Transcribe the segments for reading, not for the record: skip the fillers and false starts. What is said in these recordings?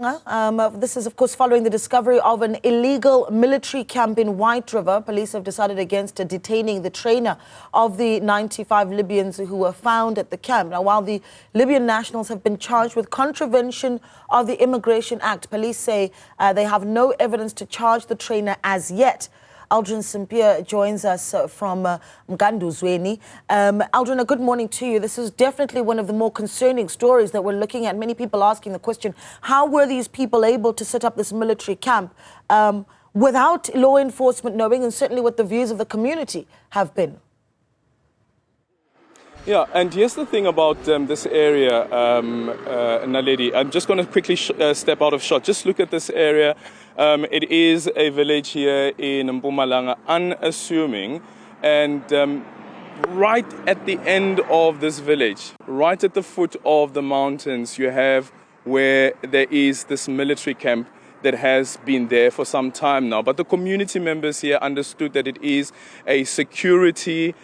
This is, of course, following the discovery of an illegal military camp in White River. Police have decided against detaining the trainer of the 95 Libyans who were found at the camp. Now, while the Libyan nationals have been charged with contravention of the Immigration Act, police say they have no evidence to charge the trainer as yet. Aldrin Simpier joins us from Mganduzweni. Aldrin, a good morning to you. This is definitely one of the more concerning stories that we're looking at. Many people asking the question, how were these people able to set up this military camp without law enforcement knowing, and certainly what the views of the community have been? Yeah, and here's the thing about this area, Naledi. I'm just going to quickly step out of shot. Just look at this area. It is a village here in Mpumalanga, unassuming. And right at the end of this village, right at the foot of the mountains, you have where there is this military camp that has been there for some time now. But the community members here understood that it is a security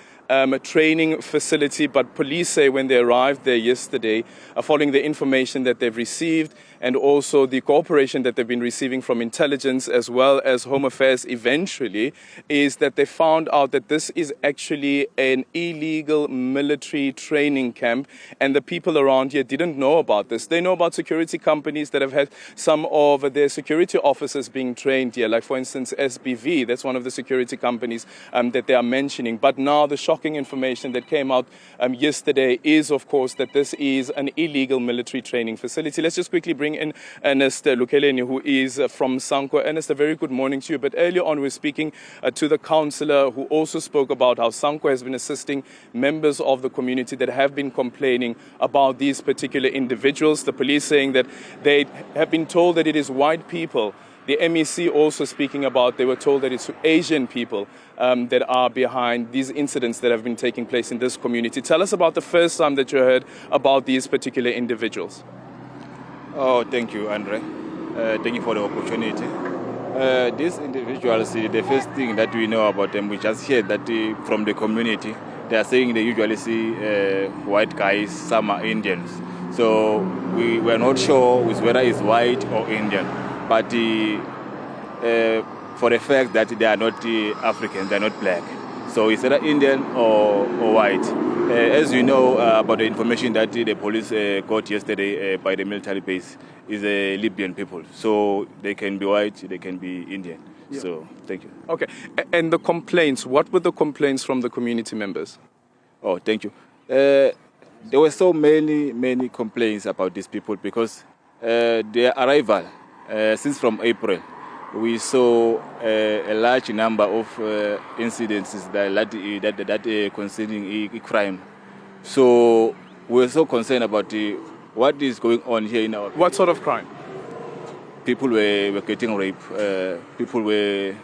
training facility, but police say when they arrived there yesterday, following the information that they've received and also the cooperation that they've been receiving from intelligence as well as Home Affairs eventually, is that they found out that this is actually an illegal military training camp, and the people around here didn't know about this. They know about security companies that have had some of their security officers being trained here, like for instance SBV, that's one of the security companies that they are mentioning. But now the shocking information that came out yesterday is, of course, that this is an illegal military training facility. Let's just quickly bring in Ernest Lukeleni, who is from Sanko. Ernest, a very good morning to you. But earlier on, we were speaking to the councillor who also spoke about how Sanko has been assisting members of the community that have been complaining about these particular individuals. The police saying that they have been told that it is white people. The MEC also speaking about, they were told that it's Asian people that are behind these incidents that have been taking place in this community. Tell us about the first time that you heard about these particular individuals. Oh, thank you, Andre. Thank you for the opportunity. These individuals, the first thing that we know about them, we just heard that from the community, they are saying they usually see white guys, some are Indians. So we were not sure whether it's white or Indian. But for the fact that they are not African, they are not black. So it's either Indian or white. As you know about the information that the police got yesterday by the military base is Libyan people. So they can be white, they can be Indian. Yeah. So thank you. Okay, and the complaints, what were the complaints from the community members? Oh, thank you. There were so many complaints about these people because their arrival, since from April, we saw a large number of incidences that concerning crime. So we're so concerned about what is going on here in our... What sort of crime? People were getting raped. People were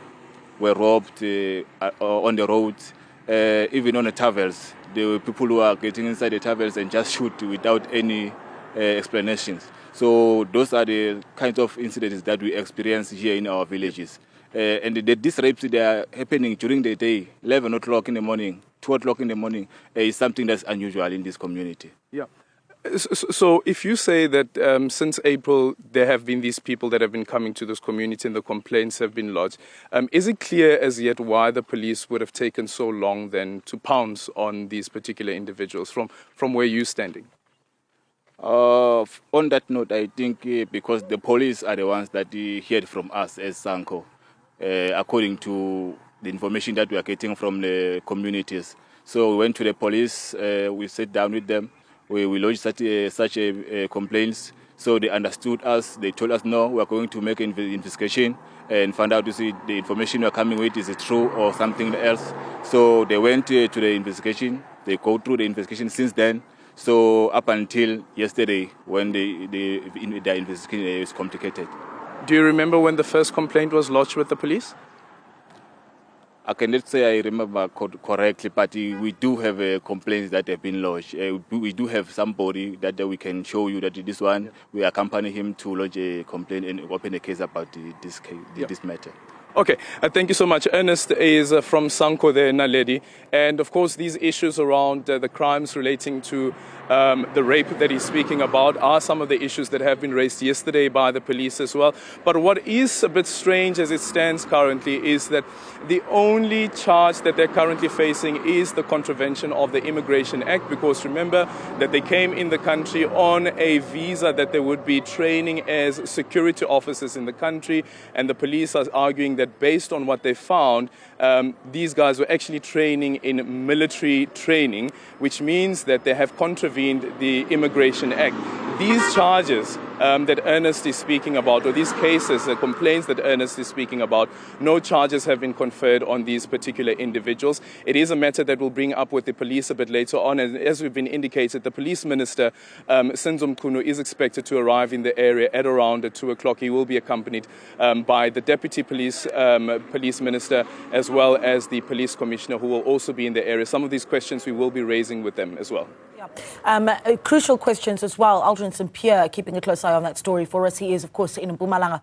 robbed on the roads, even on the travels. There were people who are getting inside the travels and just shoot without any explanations. So those are the kinds of incidents that we experience here in our villages. And these rapes, they are happening during the day, 11 o'clock in the morning, 2 o'clock in the morning, is something that's unusual in this community. Yeah. So if you say that since April there have been these people that have been coming to this community and the complaints have been lodged, is it clear as yet why the police would have taken so long then to pounce on these particular individuals from where you're standing? On that note, I think because the police are the ones that heard from us as Sanko, according to the information that we are getting from the communities. So we went to the police, we sat down with them, we lodged such complaints. So they understood us, they told us, no, we are going to make an investigation and find out to see the information we are coming with, is it true or something else. So they went to the investigation, they go through the investigation since then. So up until yesterday, when the investigation is complicated. Do you remember when the first complaint was lodged with the police? I cannot say I remember correctly, but we do have complaints that have been lodged. We do have somebody that we can show you that this one, we accompany him to lodge a complaint and open a case about this matter. Okay, thank you so much. Ernest is from Sanko there, Naledi. And of course, these issues around the crimes relating to the rape that he's speaking about are some of the issues that have been raised yesterday by the police as well. But what is a bit strange as it stands currently is that the only charge that they're currently facing is the contravention of the Immigration Act, because remember that they came in the country on a visa that they would be training as security officers in the country, and the police are arguing that based on what they found, these guys were actually training in military training, which means that they have contravened the Immigration Act. These charges that Ernest is speaking about, or these cases, the complaints that Ernest is speaking about, no charges have been conferred on these particular individuals. It is a matter that we'll bring up with the police a bit later on, and as we've been indicated, the police minister, Sinzo Mchunu, is expected to arrive in the area at around 2 o'clock. He will be accompanied by the deputy police minister, as well as the police commissioner, who will also be in the area. Some of these questions we will be raising with them as well. Crucial questions as well. Aldrin St. Pierre keeping a close eye on that story for us. He is, of course, in Mpumalanga.